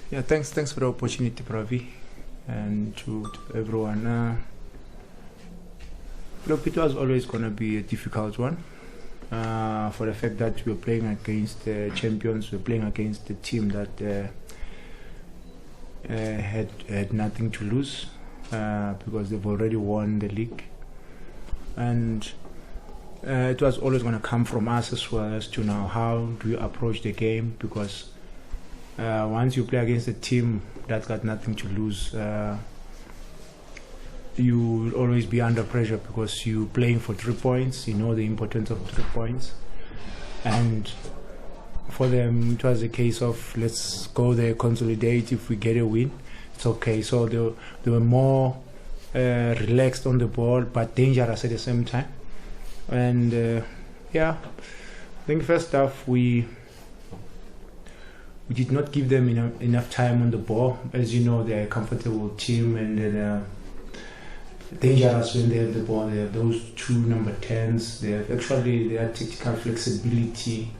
Yeah, thanks for the opportunity, Pravi, and to everyone. Look, it was always going to be a difficult one for the fact that we're playing against champions. We're playing against a team that had nothing to lose because they've already won the league, and it was always going to come from us as well as to now how do you approach the game, because once you play against a team that's got nothing to lose, you will always be under pressure because you're playing for 3 points. You know the importance of 3 points, and for them it was a case of let's go there, consolidate. If we get a win, it's okay. So they were more relaxed on the ball but dangerous at the same time. And yeah, I think first half we did not give them enough time on the ball. As you know, they're a comfortable team and they're dangerous when they have the ball. They have those 2 number 10s. They have actually their tactical flexibility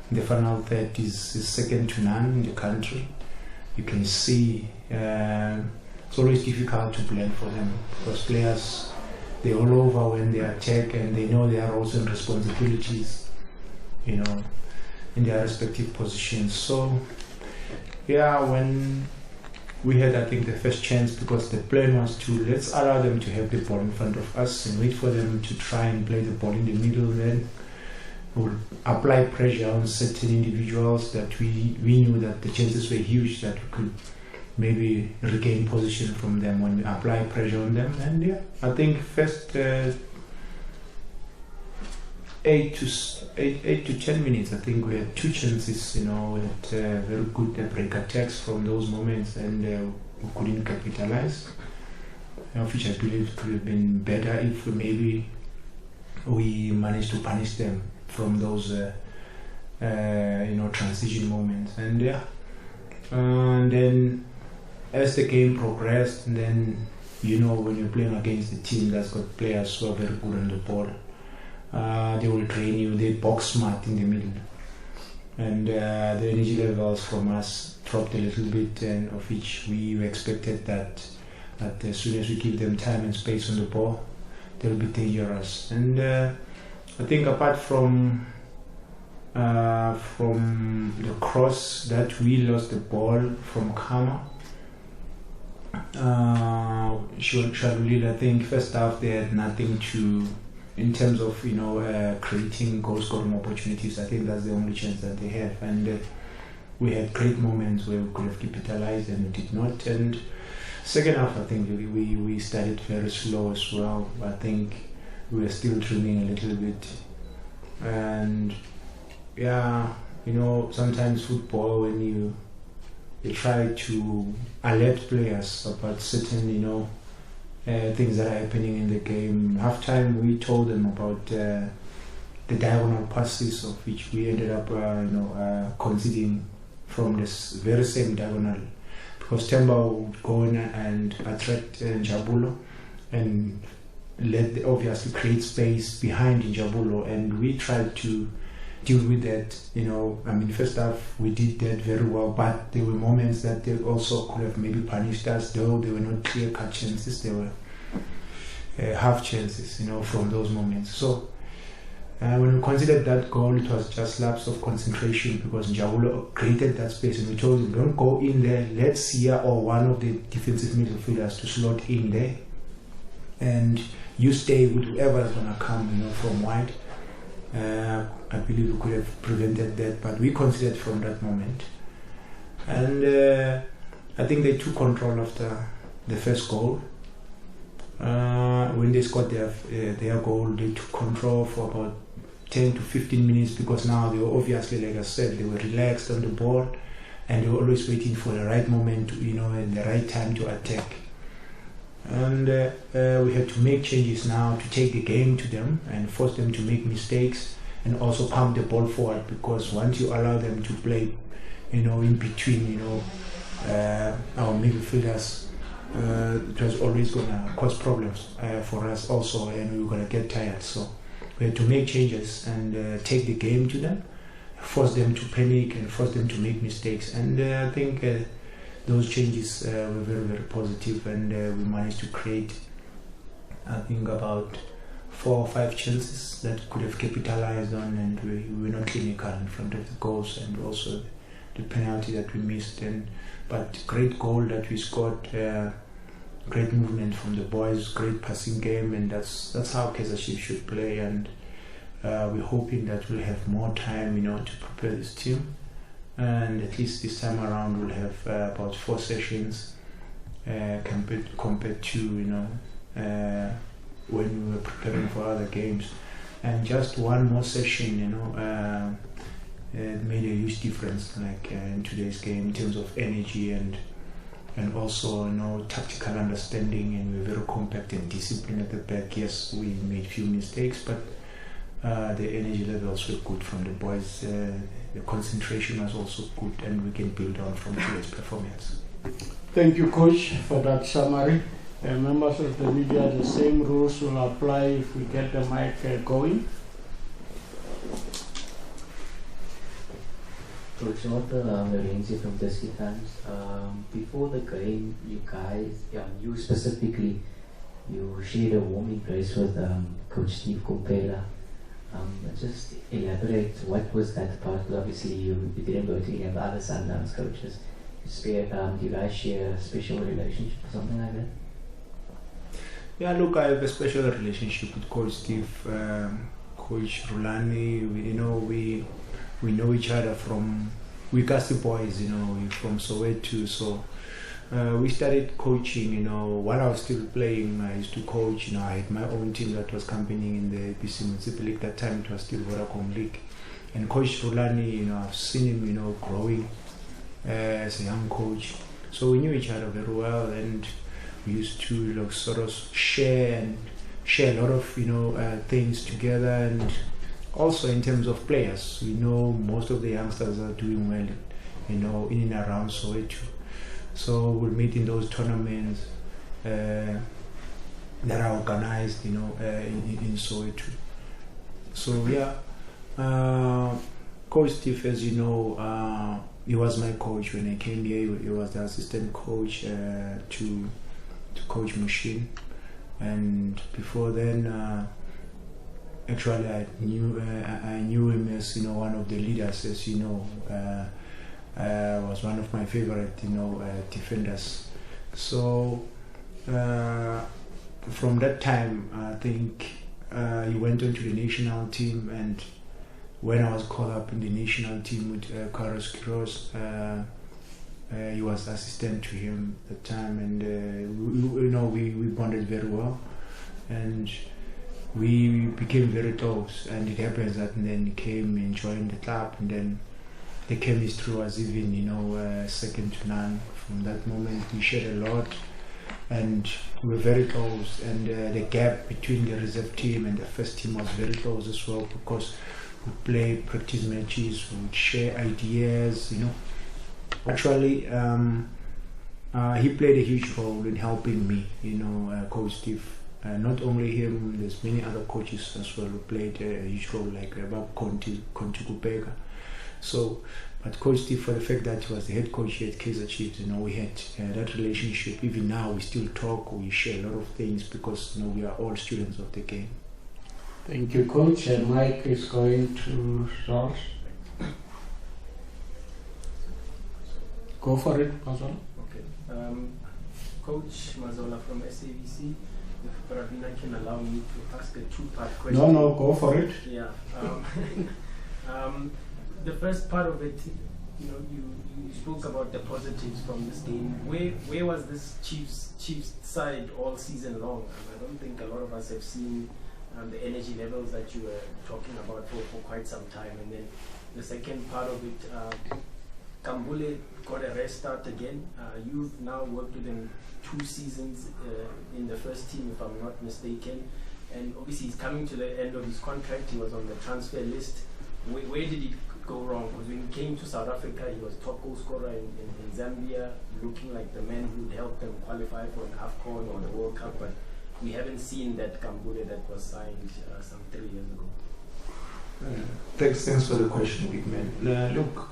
in the final third is second to none in the country. You can see it's always difficult to blend for them because players, they're all over when they attack and they know their roles and responsibilities, you know, in their respective positions. So yeah, when we had, I think, the first chance, because the plan was to let's allow them to have the ball in front of us and wait for them to try and play the ball in the middle, then we'll apply pressure on certain individuals that we knew that the chances were huge that we could maybe regain position from them when we apply pressure on them. And yeah, I think first 8 to 10 minutes, I think we had 2 chances, you know, with very good break attacks from those moments, and we couldn't capitalize, which I believe could have been better if maybe we managed to punish them from those transition moments. And yeah, and then as the game progressed, and then you know, when you're playing against a team that's got players who are very good on the ball, they will train you, they box smart in the middle, and the energy levels from us dropped a little bit, and of which we expected that as soon as we give them time and space on the ball, they'll be dangerous. And I think apart from the cross that we lost the ball from Kama, Njabulo, I think first half they had nothing to, in terms of creating goal scoring opportunities. I think that's the only chance that they have, and we had great moments where we could have capitalized and we did not. And second half, I think we started very slow as well. I think we were still dreaming a little bit, and yeah, sometimes football, when you try to alert players about certain things that are happening in the game. Halftime, we told them about the diagonal passes, of which we ended up conceding from this very same diagonal, because Temba would go in and attract Njabulo and obviously create space behind Njabulo, and we tried to deal with that. First half we did that very well, but there were moments that they also could have maybe punished us, though they were not clear-cut chances. They were half chances, from those moments. So when we considered that goal, it was just lapse of concentration, because Njabulo created that space, and we told him, don't go in there, let's see or one of the defensive midfielders to slot in there, and you stay with whoever is going to come from wide. I believe we could have prevented that, but we considered from that moment. And I think they took control after the first goal. When they scored their goal, they took control for about 10 to 15 minutes, because now they were obviously, like I said, they were relaxed on the ball, and they were always waiting for the right moment, and the right time to attack. And we had to make changes now to take the game to them and force them to make mistakes, and also pump the ball forward, because once you allow them to play in between our midfielders, it was always going to cause problems for us also, and we were going to get tired. So we had to make changes and take the game to them, force them to panic and force them to make mistakes. And I think those changes were very, very positive, and we managed to create, I think, about 4 or 5 chances that could have capitalized on, and we were not clinical in front of the goals, and also the penalty that we missed. But great goal that we scored, great movement from the boys, great passing game, and that's how Kaizer Chiefs should play. And we're hoping that we'll have more time, to prepare this team, and at least this time around we'll have about 4 sessions compared to when we were preparing for other games, and just one more session, it made a huge difference, like in today's game, in terms of energy and also tactical understanding, and we're very compact and disciplined at the back. Yes, we made few mistakes, but the energy levels were good from the boys. The concentration was also good, and we can build on from today's performance. Thank you, Coach, for that summary. Members of the media, the same rules will apply if we get the mic going. Coach Arthur Zwane from Dusky Times. Before the game, you guys, you specifically, you shared a warm embrace with Coach Steve Kopela. Just elaborate, what was that about? Obviously, you didn't go to any of the other Sundowns coaches. Do you guys share a special relationship or something like that? Yeah, look, I have a special relationship with Coach Steve, Coach Rulani. We know each other from, we Kasi boys, we're from Soweto. So we started coaching, while I was still playing. I used to coach, I had my own team that was campaigning in the BC Municipal League. That time it was still Vodacom League. And Coach Rulani, I've seen him, growing as a young coach. So we knew each other very well, and we used to sort of share a lot of things together. And also in terms of players, we know most of the youngsters are doing well, in and around Soweto. So we'll meet in those tournaments that are organized, in Soweto. So yeah, Coach Steve, as you know, he was my coach when I came here. He was the assistant coach to Coach Mushin, and before then, actually I knew him as one of the leaders. As you know, was one of my favorite defenders. So from that time, I think he went on to the national team, and when I was called up in the national team with Carlos Quiroz, he was assistant to him at the time, and we bonded very well, and we became very close. And it happens that then he came and joined the club, and then the chemistry was even second to none. From that moment we shared a lot, and we were very close, and the gap between the reserve team and the first team was very close as well, because we play practice matches, we would share ideas. Actually, he played a huge role in helping me, Coach Steve. Not only him, there's many other coaches as well who played a huge role, like Bob Conti Kupega. So, but Coach Steve, for the fact that he was the head coach here at Kaizer Chiefs, we had that relationship. Even now, we still talk, we share a lot of things, because we are all students of the game. Thank you, Coach. And Mike is going to George. Go for it, Mazola. Okay. Coach Mazola from SABC, if Pravina can allow me to ask a 2-part question. No, go for it. Yeah. The first part of it, you spoke about the positives from this game. Where was this Chiefs side all season long? I don't think a lot of us have seen the energy levels that you were talking about for quite some time. And then the second part of it, Kambule got a restart again. You've now worked with him 2 seasons in the first team, if I'm not mistaken. And obviously he's coming to the end of his contract. He was on the transfer list. Where did it go wrong? Because when he came to South Africa, he was top goal scorer in Zambia, looking like the man who would help them qualify for an AFCON or the World Cup. But we haven't seen that Kambule that was signed some 3 years ago. Thanks for the question, big man. Look,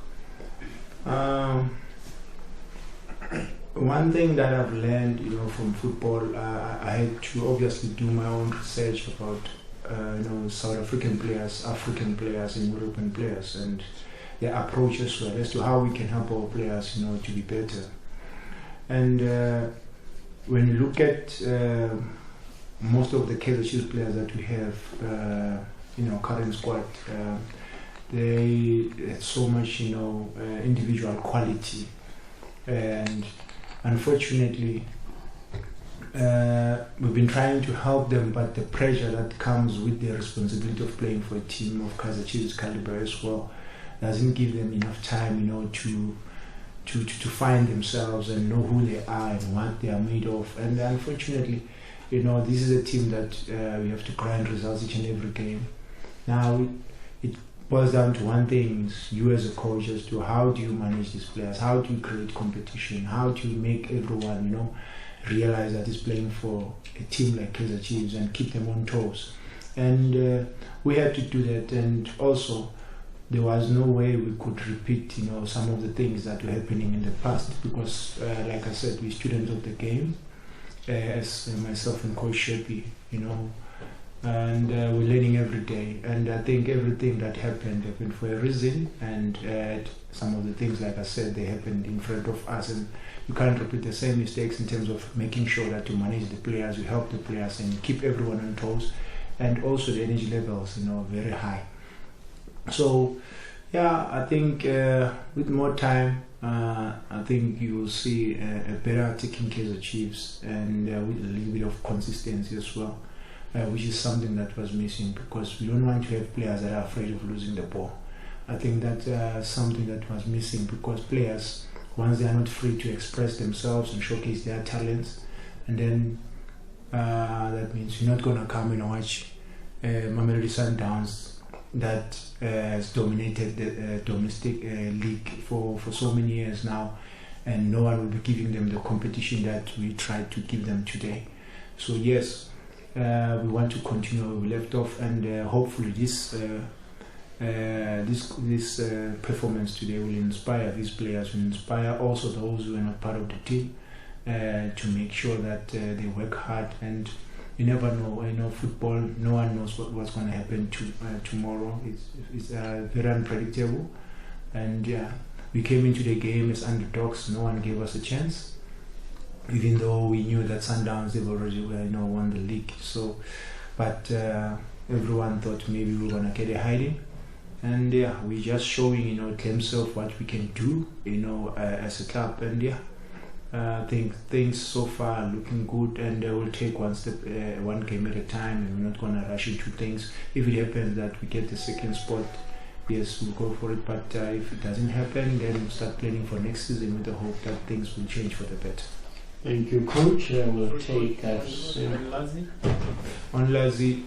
one thing that I've learned, from football, I had to obviously do my own research about, South African players, African players, and European players, and their approach as well as to how we can help our players, to be better. And when you look at most of the Kaizer Chiefs players that we have, current squad, they have so much, individual quality, and unfortunately, we've been trying to help them, but the pressure that comes with the responsibility of playing for a team of Kaizer Chiefs caliber as well doesn't give them enough time, to find themselves and know who they are and what they are made of. And unfortunately, this is a team that we have to grind results each and every game. Now, it boils down to one thing: is you as a coach, as to how do you manage these players, how do you create competition, how do you make everyone, realize that he's playing for a team like Kaizer Chiefs and keep them on toes. And we had to do that, and also there was no way we could repeat, some of the things that were happening in the past, because, like I said, we're students of the game, as myself and Coach Shepi, and we're learning every day. And I think everything that happened for a reason, and some of the things, like I said, they happened in front of us, and you can't repeat the same mistakes in terms of making sure that you manage the players, you help the players, and keep everyone on toes, and also the energy levels, very high. So, I think with more time, I think you will see a better attacking Kaizer Chiefs, and with a little bit of consistency as well, which is something that was missing, because we don't want to have players that are afraid of losing the ball. I think that's something that was missing, because players, once they are not free to express themselves and showcase their talents, and then that means you're not going to come and watch Mamelodi Sundowns that has dominated the domestic league for so many years now, and no one will be giving them the competition that we tried to give them today. So yes, we want to continue where we left off, and hopefully this performance today will inspire these players, will inspire also those who are not part of the team, to make sure that they work hard. And you never know. Football, no one knows what's going to happen tomorrow. It's very unpredictable. And we came into the game as underdogs. No one gave us a chance, even though we knew that Sundowns, they've already won the league. So, but everyone thought maybe we were going to get a hiding. And we're just showing, a glimpse of what we can do, as a club. And I think things so far are looking good, and we'll take one step, one game at a time, and we're not going to rush into things. If it happens that we get the second spot, yes, we'll go for it. But if it doesn't happen, then we'll start planning for next season with the hope that things will change for the better. Thank you, Coach. We'll take us on Lazi. On Lazi,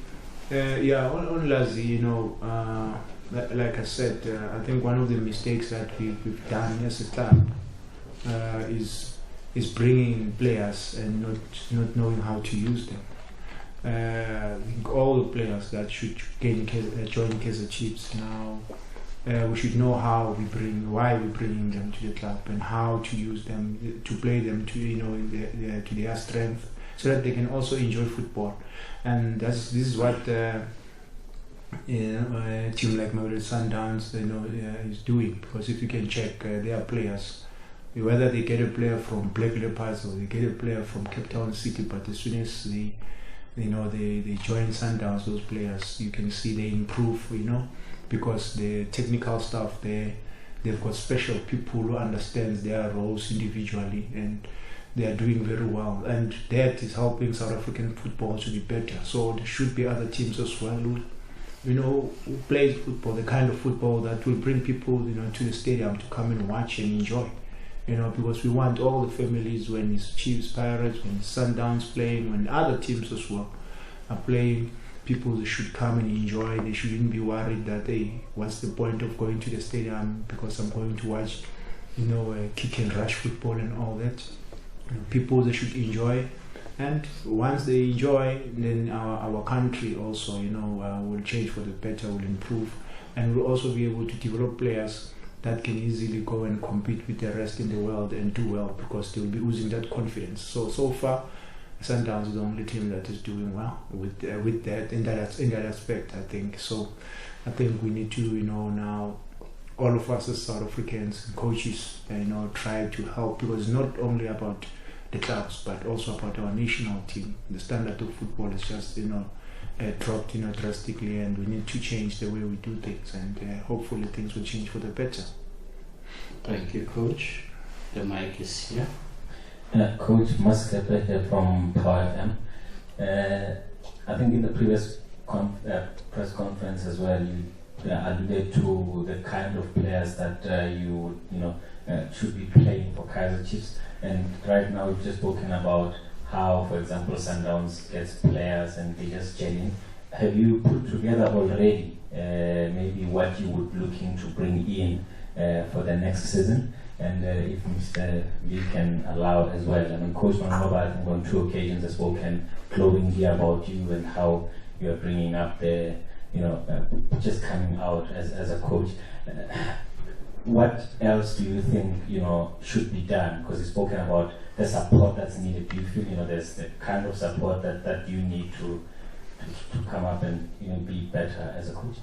like I said, I think one of the mistakes that we've done as a club is bringing in players and not knowing how to use them. I think all the players that should join Kaizer Chiefs now, we should know why we're bringing them to the club, and how to use them, to play them to to their strength, so that they can also enjoy football. And this is what a team like Mamelodi Sundowns is doing. Because if you can check their players, whether they get a player from Black Leopards or they get a player from Cape Town City, but as soon as they join Sundowns, those players, you can see they improve, because the technical staff there, they've got special people who understand their roles individually, and they are doing very well, and that is helping South African football to be better. So there should be other teams as well who plays football, the kind of football that will bring people to the stadium to come and watch and enjoy. Because we want all the families, when it's Chiefs, Pirates, when it's Sundowns playing, when other teams as well are playing, people that should come and enjoy. They shouldn't be worried that, hey, what's the point of going to the stadium because I'm going to watch, kick and rush football and all that. People, they should enjoy, and once they enjoy, then our country also, will change for the better, will improve, and we'll also be able to develop players that can easily go and compete with the rest in the world and do well, because they'll be losing that confidence. So far, Sundowns is the only team that is doing well with that in that aspect, I think. So I think we need to, now all of us as South Africans and coaches, try to help, because it's not only about the clubs but also about our national team. The standard of football is just dropped drastically, and we need to change the way we do things, and hopefully things will change for the better. Thank you, Coach. The mic is here. Coach Muscat here from Power FM. I think in the previous press conference as well, you alluded to the kind of players that you should be playing for Kaizer Chiefs. And right now we've just spoken about how, for example, Sundowns gets players and they just gel in. Have you put together already maybe what you would looking to bring in for the next season? And if Mr. Lee can allow as well. I mean, Coach Mamelodi, I think on 2 occasions has spoken glowingly about you and how you are bringing up the, just coming out as a coach. What else do you think, should be done? Because you've spoken about the support that's needed. Do you feel, there's the kind of support that you need to come up and, be better as a coach?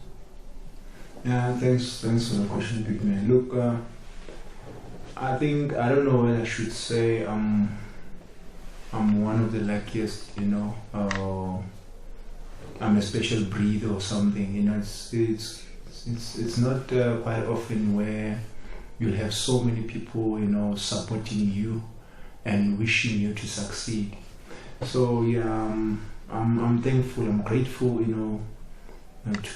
Yeah, thanks for the question, big man. Look, I think, I don't know whether I should say I'm one of the luckiest, I'm a special breed or something, it's not quite often where you'll have so many people, supporting you and wishing you to succeed. So yeah, I'm thankful, I'm grateful, to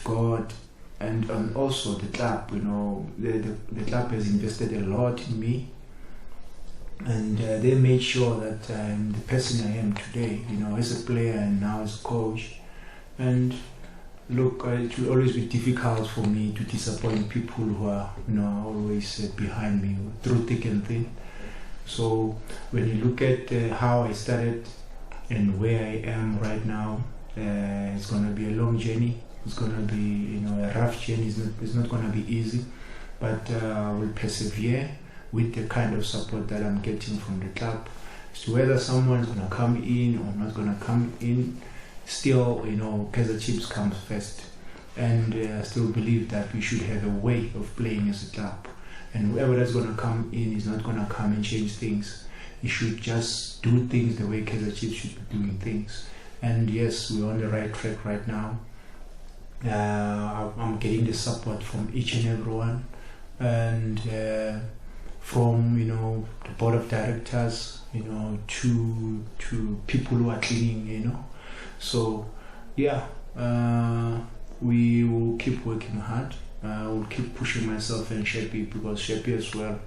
God. And also the club, the club has invested a lot in me, and they made sure that I'm the person I am today, as a player and now as a coach. And look, it will always be difficult for me to disappoint people who are, always behind me through thick and thin. So when you look at how I started and where I am right now, it's going to be a long journey. It's going to be, a rough journey. It's not going to be easy, but we'll persevere with the kind of support that I'm getting from the club. So whether someone's going to come in or not going to come in, still, Kaizer Chiefs comes first. And I still believe that we should have a way of playing as a club. And whoever that's going to come in is not going to come and change things. You should just do things the way Kaizer Chiefs should be doing things. And yes, we're on the right track right now. I'm getting the support from each and everyone, and from the board of directors, to people who are cleaning, So yeah, we will keep working hard. We'll keep pushing myself and Shepi, because Shepi as well,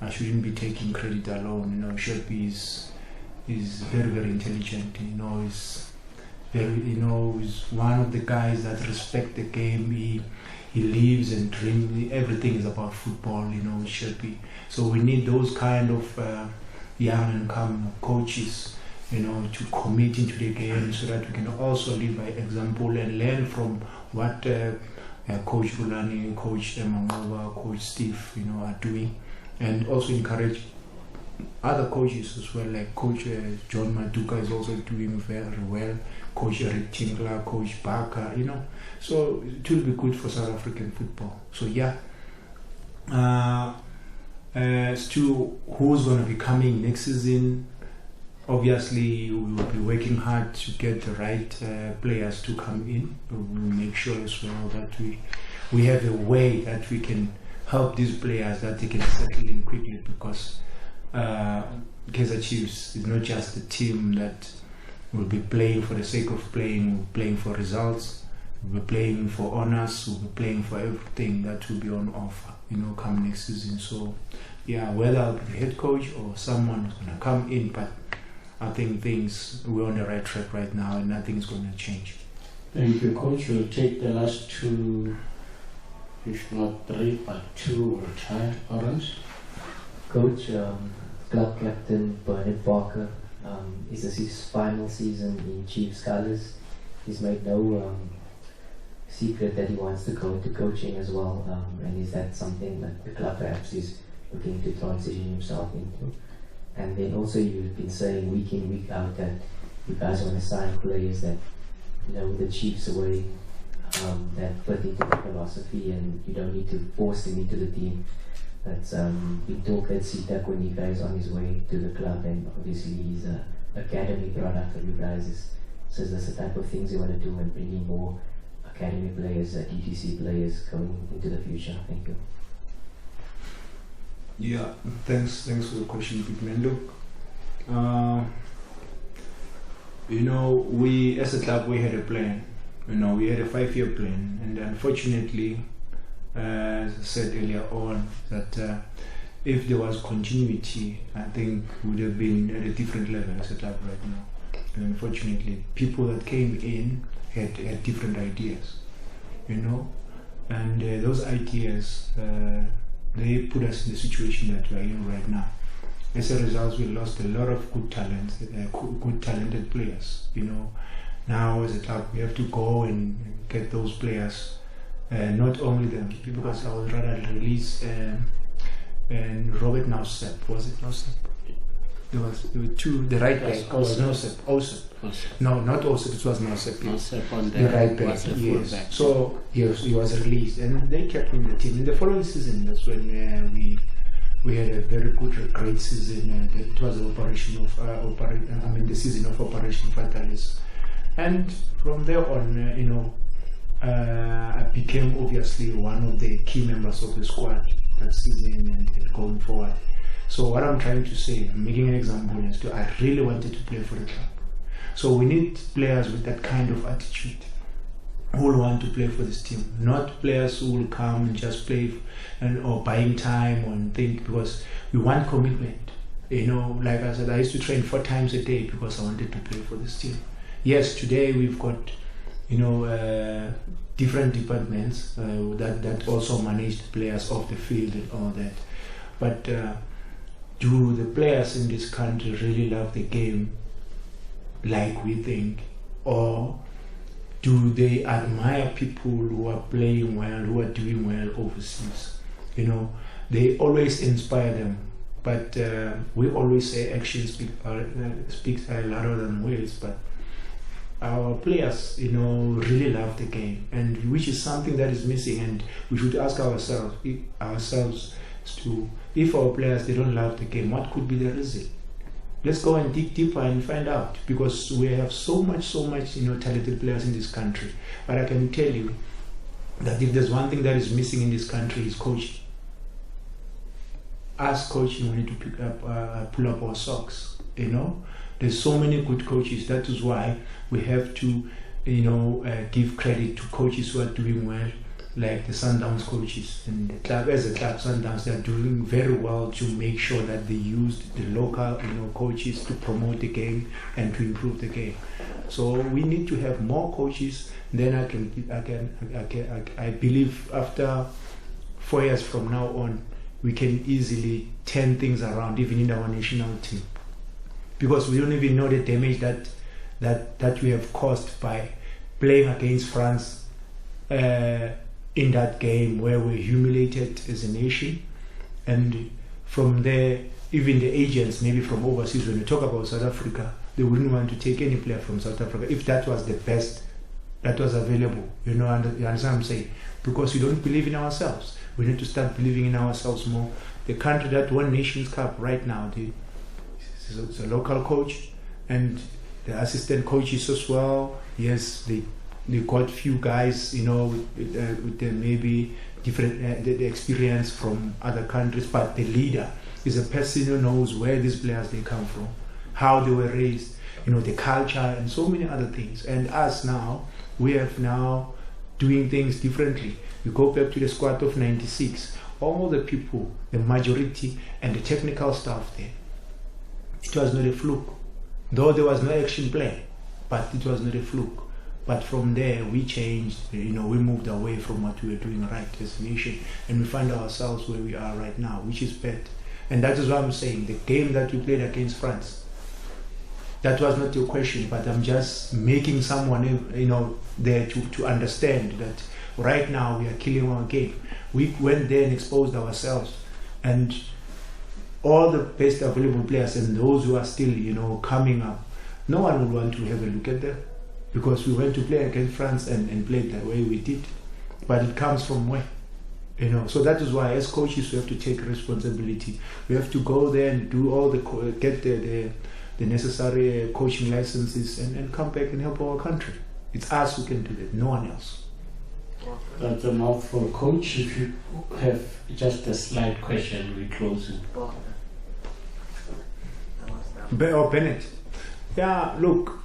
I shouldn't be taking credit alone. Shepi is very, very intelligent. He's one of the guys that respect the game. He lives and dreams. Everything is about football, Shepi. So we need those kind of young and coming coaches, to commit into the game, so that we can also live by example and learn from what Coach Rulani, Coach Mangoba, Coach Steve, are doing, and also encourage other coaches as well, like Coach John Maduka is also doing very well, Coach Eric Tinkler, Coach Barker, so it will be good for South African football. So yeah, as to who's going to be coming next season, obviously we will be working hard to get the right players to come in. We will make sure as well that we have a way that we can help these players, that they can settle in quickly, because Kaizer Chiefs is not just a team that will be playing for the sake of playing. We're playing for results, we'll be playing for honors, we'll be playing for everything that will be on offer, come next season. So yeah, whether I'll be the head coach or someone is going to come in, but I think we're on the right track right now, and nothing is going to change. Thank you, Coach. We'll take the last 2, if not 3, but 2 will try. Orange. Coach, club captain Bernard Parker, is this his final season in Chiefs colours? He's made no secret that he wants to go into coaching as well? And is that something that the club perhaps is looking to transition himself into? And then also you've been saying week in, week out that you guys want to sign players that, the Chiefs away, that fit into the philosophy, and you don't need to force them into the team. That's been talk that Sita Konika is on his way to the club, and obviously he's an academy product of you guys. So that's the type of things you want to do and bringing more academy players, DTC players going into the future. Thank you. Yeah, thanks for the question, Bigman. Look, we as a club, we had a plan. We had a 5-year plan, and unfortunately, as I said earlier on, that if there was continuity, I think we would have been at a different level as a club right now. And unfortunately, people that came in had different ideas, and those ideas, they put us in the situation that we're in right now. As a result, we lost a lot of good talent, good talented players. Now as a club, we have to go and get those players. Not only them, because I would rather release and Robert Nausep. Was it Nausep? There were two. The right back was Nausep. No, not Osep. It was Nausep. Nausep on the right back. Yes. Back. So yes, he was released, and they kept him in the team. In the following season, that's when we had a very great season. It was the operation of the season of Operation Fatalis, and from there on, I became obviously one of the key members of the squad that season and going forward. So what I'm trying to say, I'm making an example, is I really wanted to play for the club. So we need players with that kind of attitude who will want to play for this team, not players who will come and just play or buying time and think, because we want commitment. Like I said, I used to train 4 times a day because I wanted to play for this team. Yes, today we've got different departments that also manage the players off the field and all that. But do the players in this country really love the game like we think? Or do they admire people who are playing well, who are doing well overseas? They always inspire them. But we always say actions speaks louder than words. But our players, really love the game, and which is something that is missing. And we should ask ourselves to, if our players, they don't love the game, what could be the reason? Let's go and dig deeper and find out, because we have so much, talented players in this country. But I can tell you that if there's one thing that is missing in this country, is coaching. As coaching, we need to pull up our socks. There's so many good coaches. That is why we have to, give credit to coaches who are doing well, like the Sundowns coaches. And the club, as a club, Sundowns, they are doing very well to make sure that they use the local, coaches to promote the game and to improve the game. So we need to have more coaches. Then I believe after 4 years from now on, we can easily turn things around, even in our national team, because we don't even know the damage that we have caused by playing against France in that game, where we're humiliated as a nation. And from there, even the agents, maybe from overseas, when we talk about South Africa, they wouldn't want to take any player from South Africa if that was the best that was available. You understand what I'm saying? Because we don't believe in ourselves. We need to start believing in ourselves more. The country that won Nations Cup right now, it's a local coach, and the assistant coaches as well. Yes, they got few guys, with them maybe different the experience from other countries, but the leader is a person who knows where these players they come from, how they were raised, the culture, and so many other things. And us now, we have now doing things differently. You go back to the squad of 96, all the people, the majority, and the technical staff there, it was not a fluke. Though there was no action plan, but it was not a fluke. But from there, we changed, we moved away from what we were doing right as a nation, and we find ourselves where we are right now, which is bad. And that is why I'm saying, the game that we played against France, That was not your question, but I'm just making someone, there to understand that right now we are killing our game. We went there and exposed ourselves, and all the best available players and those who are still, coming up, no one would want to have a look at them, because we went to play against France and played the way we did. But it comes from where? So that is why as coaches we have to take responsibility. We have to go there and do all get the necessary coaching licenses and come back and help our country. It's us who can do that, no one else. That's a mouthful, Coach. If you have just a slight question, we close it. Bennett. Yeah, look,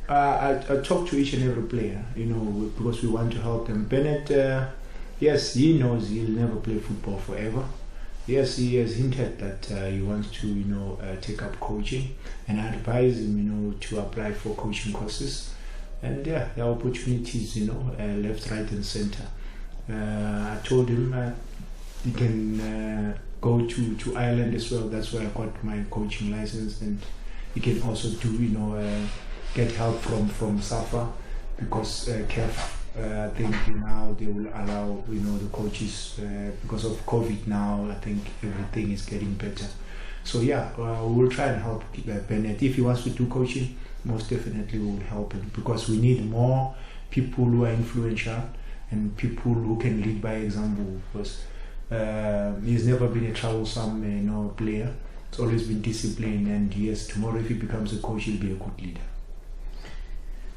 I talk to each and every player, because we want to help them. Bennett, yes, he knows he'll never play football forever. Yes, he has hinted that he wants to, take up coaching, and I advise him, to apply for coaching courses. And yeah, there are opportunities, left, right, and center. I told him he can go to Ireland as well. That's where I got my coaching license, and he can also do, get help from SAFA, because CAF. I think now they will allow the coaches because of COVID now. I think everything is getting better. So yeah, we will try and help Bennett. If he wants to do coaching, most definitely we will help him, because we need more people who are influential and people who can lead by example. Because he's never been a troublesome player. It's always been disciplined, and yes, tomorrow if he becomes a coach, he'll be a good leader.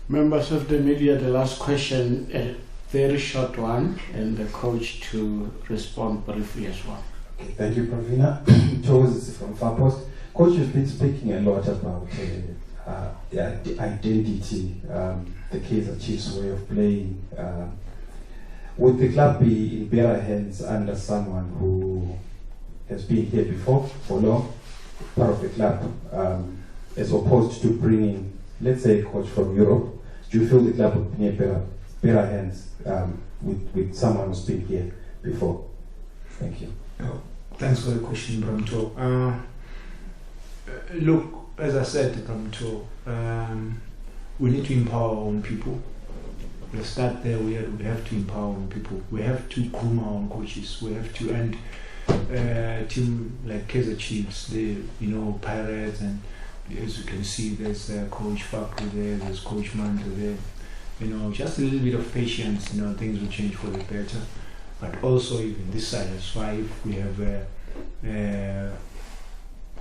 Members of the media, the last question, a very short one, and the coach to respond briefly as well. Okay, thank you, Pravina. Chose from Farpost. Coach, you've been speaking a lot about the identity, the Kaizer Chiefs' way of playing. Would the club be in better hands under someone who has been here before, for long, part of the club, as opposed to bringing, let's say, a coach from Europe? Do you feel the club would be in better hands with someone who's been here before? Thank you. Thanks for the question, Bramto. Look, as I said, Bramto, we need to empower our own people. Let's start there. We have to empower our own people. We have to groom our own coaches. We have to end a team like Kaizer Chiefs, the Pirates, and as you can see, there's Coach Fakri there, there's Coach Manta there. Just a little bit of patience, things will change for the better. But also, even this side as 5, we have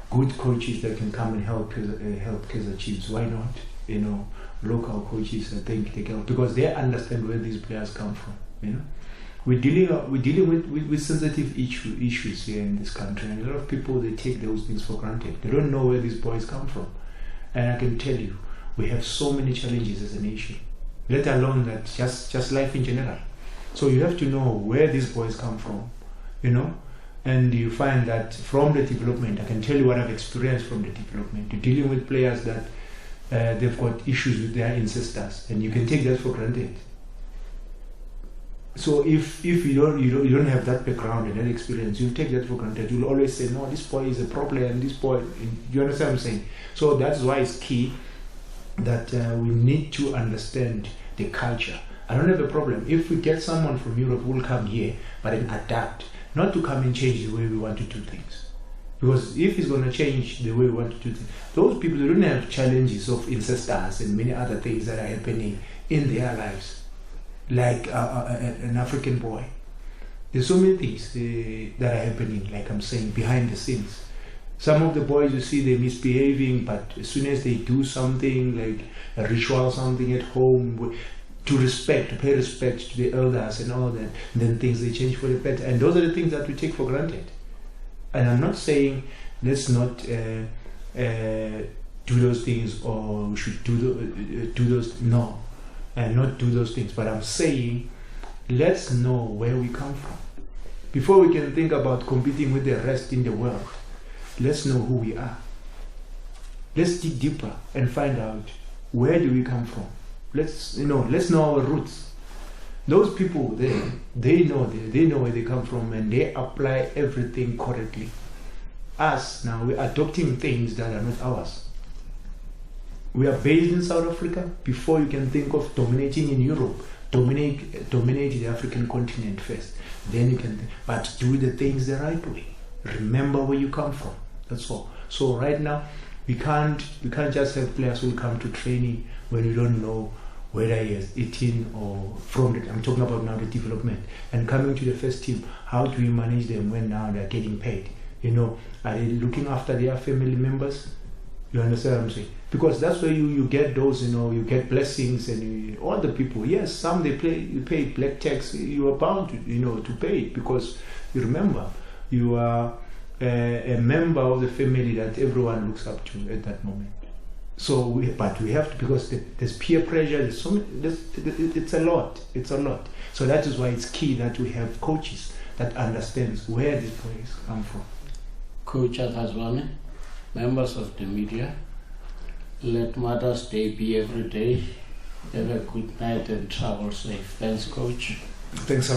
good coaches that can come and help Kaizer Chiefs. Why not? Local coaches, I think they can, because they understand where these players come from. We're dealing with sensitive issues here in this country, and a lot of people, they take those things for granted. They don't know where these boys come from, and I can tell you, we have so many challenges as a nation, let alone that just life in general. So you have to know where these boys come from, and you find that from the development. I can tell you what I've experienced from the development. You're dealing with players that they've got issues with their ancestors, and you can take that for granted. So if you don't have that background and that experience, you take that for granted. You'll always say, no, this boy is a problem, this boy, you understand what I'm saying? So that's why it's key that we need to understand the culture. I don't have a problem if we get someone from Europe who will come here but then adapt, not to come and change the way we want to do things. Because if he's going to change the way we want to do things, those people, they don't have challenges of ancestors and many other things that are happening in their lives. Like an African boy, there's so many things that are happening, like I'm saying, behind the scenes. Some of the boys, you see, they're misbehaving, but as soon as they do something like a ritual, something at home, to pay respect to the elders and all that, then things, they change for the better. And those are the things that we take for granted. And I'm not saying let's not do those things, or we should do those. No. And not do those things, but I'm saying let's know where we come from before we can think about competing with the rest in the world. Let's know who we are. Let's dig deeper and find out where do we come from. Let's know our roots. Those people, they know where they come from, and they apply everything correctly. Us now, we're adopting things that are not ours. we are based in South Africa. Before you can think of dominating in Europe, dominate the African continent first. Then you can, but do the things the right way. Remember where you come from. That's all. So right now, we can't just have players who come to training when you don't know whether he has eaten or from it. I'm talking about now the development. And coming to the first team, how do we manage them when now they're getting paid? You know, are they looking after their family members? You understand what I'm saying? Because that's where you get those, you know, you get blessings and all the people. Yes, some you pay black tax. You are bound to, you know, to pay it because you remember you are a member of the family that everyone looks up to at that moment. So, but we have to, because there's peer pressure. There's so many, it's a lot. It's a lot. So that is why it's key that we have coaches that understands where these players come from. Coach Arthur Zwane, members of the media, let Mother's Day be every day. Have a good night and travel safe. Thanks, Coach. Thanks.